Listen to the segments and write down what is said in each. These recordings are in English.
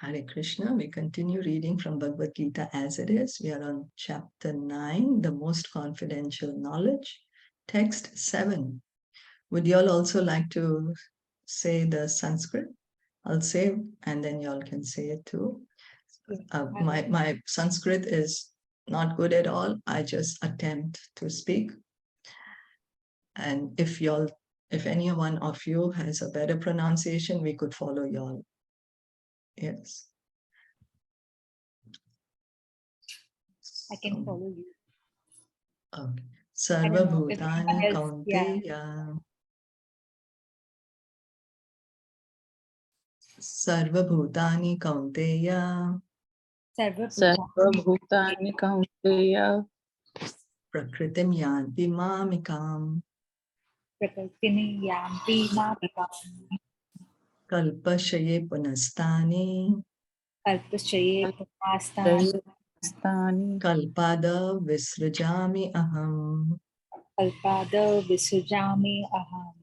Hare Krishna. We continue reading from Bhagavad Gita as it is. We are on chapter 9, the most confidential knowledge, text 7. Would y'all also like to say the Sanskrit? I'll say, and then y'all can say it too. My Sanskrit is not good at all. I just attempt to speak. And if any one of you has a better pronunciation, we could follow y'all. Yes. I can follow you. Okay. Sarva Bhutani Kaunteya. Sarva Bhutani Kaunteya. Sarva Bhutani Kaunteya. Prakritim Yanti Mamikam. Prakritim Yanti Mamikam. Kalpashaye Punastani. Kalpashaye Punastani. Kalpada Visrajami Aham. Kalpada Visrajami Aham.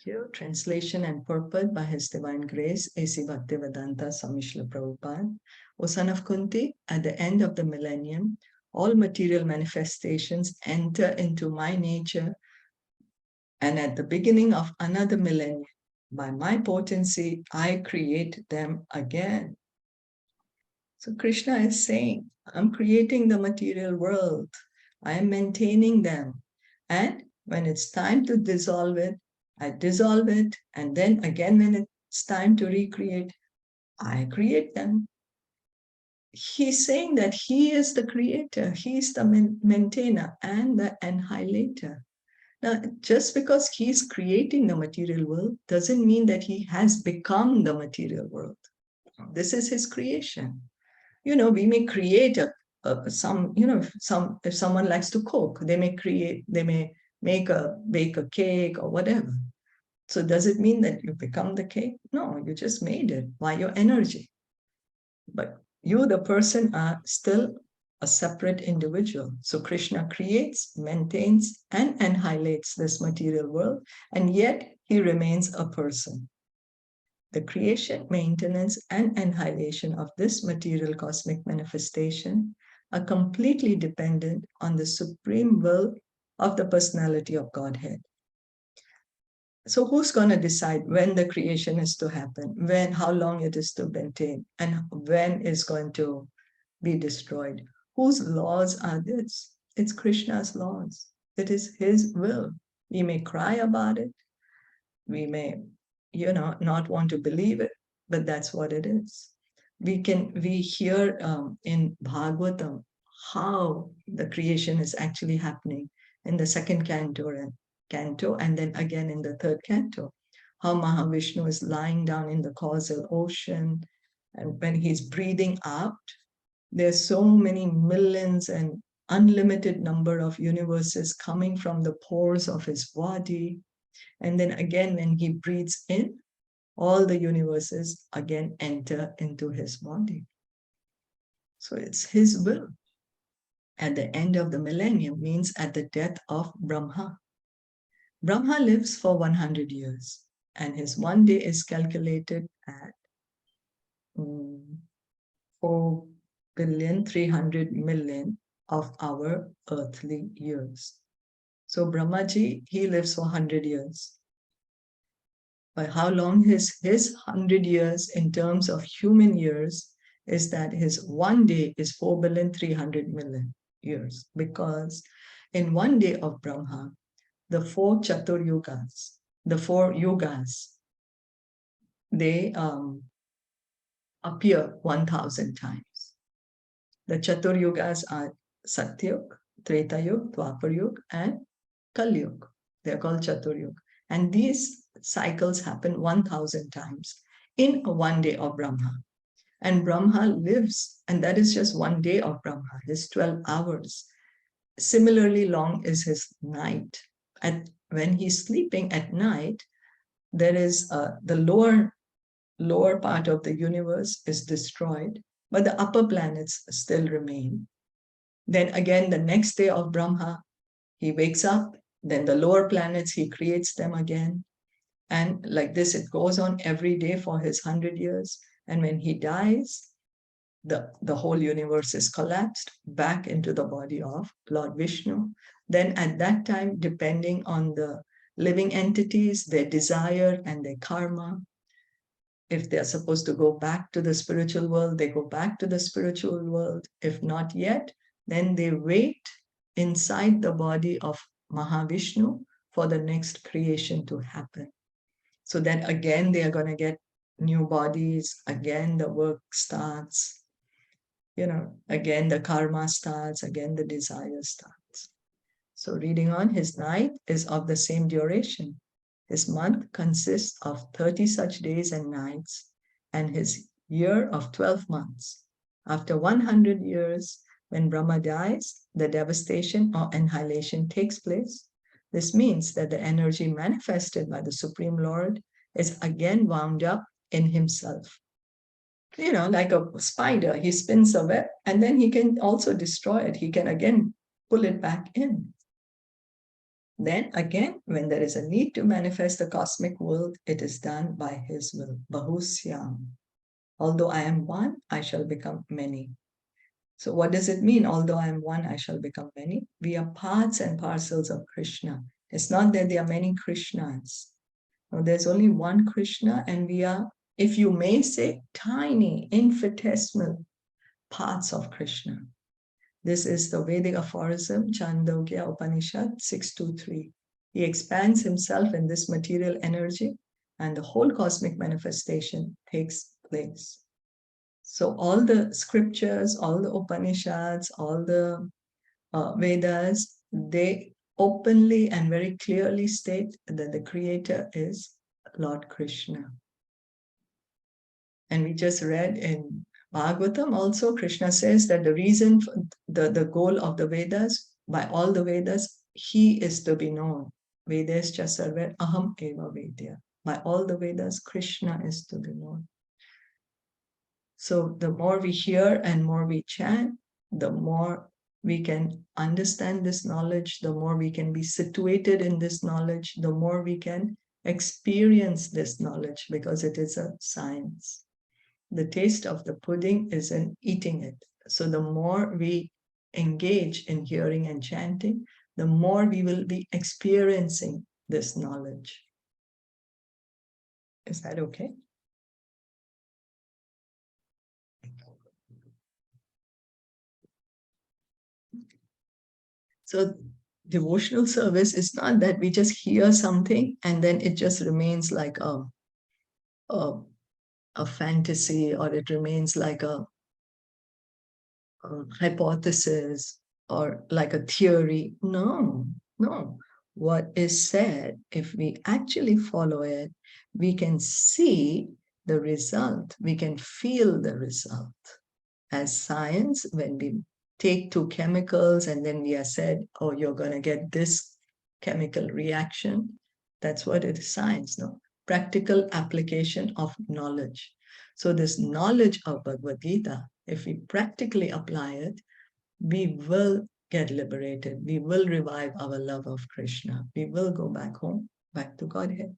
Here, translation and purport by His Divine Grace, A.C. Bhaktivedanta Swami Srila Prabhupada. O son of Kunti, at the end of the millennium, all material manifestations enter into my nature, and at the beginning of another millennium, by my potency, I create them again. So Krishna is saying, I'm creating the material world. I am maintaining them. And when it's time to dissolve it, I dissolve it. And then again, when it's time to recreate, I create them. He's saying that he is the creator. He's the maintainer and the annihilator. Now, just because he's creating the material world doesn't mean that he has become the material world. This is his creation. We may create if someone likes to cook, they may bake a cake or whatever. So does it mean that you become the cake? No, you just made it by your energy. But you, the person, are still a separate individual. So Krishna creates, maintains, and annihilates this material world, and yet he remains a person. The creation, maintenance, and annihilation of this material cosmic manifestation are completely dependent on the supreme will of the personality of Godhead. So who's going to decide when the creation is to happen, how long it is to maintain, and when it's going to be destroyed? Whose laws are this? It's Krishna's laws. It is his will. We may cry about it. We may not want to believe it, but that's what it is. We hear in Bhagavatam how the creation is actually happening in the second canto, and then again in the third canto, how Mahavishnu is lying down in the causal ocean, and when he's breathing out, there's so many millions and unlimited number of universes coming from the pores of his body. And then again, when he breathes in, all the universes again enter into his body. So it's his will. At the end of the millennium means at the death of Brahma. Brahma lives for 100 years, and his one day is calculated at 4,300,000,000 of our earthly years. So Brahmaji, he lives for 100 years. But how long is his 100 years in terms of human years is that his one day is 4,300,000,000 years. Because in one day of Brahma, the four yugas, they appear 1,000 times. The yugas are Satyug, Treta Yug, Dwapar Yug, and Kal Yug. They're called Yug. And these cycles happen 1,000 times in one day of Brahma. And Brahma lives, and that is just one day of Brahma, his 12 hours. Similarly long is his night. And when he's sleeping at night, there is the lower part of the universe is destroyed, but the upper planets still remain. Then again, the next day of Brahma, he wakes up, then the lower planets, he creates them again. And like this, it goes on every day for his 100 years. And when he dies, the whole universe is collapsed back into the body of Lord Vishnu. Then at that time, depending on the living entities, their desire and their karma, if they're supposed to go back to the spiritual world, they go back to the spiritual world. If not yet, then they wait inside the body of Mahavishnu for the next creation to happen. So then again, they are going to get new bodies. Again, the work starts. Again, the karma starts. Again, the desire starts. So reading on, his night is of the same duration. His month consists of 30 such days and nights, and his year of 12 months. After 100 years, when Brahma dies, the devastation or annihilation takes place. This means that the energy manifested by the Supreme Lord is again wound up in himself. Like a spider, he spins a web and then he can also destroy it. He can again pull it back in. Then again, when there is a need to manifest the cosmic world, it is done by his will. Bahusyam. Although I am one, I shall become many. So what does it mean? Although I am one, I shall become many. We are parts and parcels of Krishna. It's not that there are many Krishnas. No, there's only one Krishna, and we are, if you may say, tiny, infinitesimal parts of Krishna. This is the Vedic aphorism, Chandogya Upanishad 623. He expands himself in this material energy, and the whole cosmic manifestation takes place. So all the scriptures, all the Upanishads, all the Vedas, they openly and very clearly state that the creator is Lord Krishna. And we just read in Bhagavatam also, Krishna says that the reason, the goal of the Vedas, by all the Vedas, he is to be known. Vedascha sarve aham eva vedya. By all the Vedas, Krishna is to be known. So the more we hear and more we chant, the more we can understand this knowledge, the more we can be situated in this knowledge, the more we can experience this knowledge, because it is a science. The taste of the pudding is in eating it. So the more we engage in hearing and chanting, the more we will be experiencing this knowledge. Is that okay? So devotional service is not that we just hear something and then it just remains like a fantasy, or it remains like a hypothesis or like a theory. No. What is said, if we actually follow it, we can see the result. We can feel the result. As science, when we take two chemicals and then we are said, oh, you're going to get this chemical reaction. That's what it is, science, no? Practical application of knowledge. So this knowledge of Bhagavad Gita, if we practically apply it, we will get liberated. We will revive our love of Krishna. We will go back home, back to Godhead.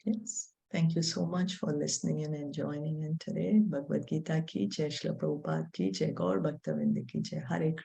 Yes. Thank you so much for listening in and joining in today. Bhagavad Gita ki jai, Srila Prabhupada ki jai, Gaur Bhaktavinda ki jai. Hare Krishna.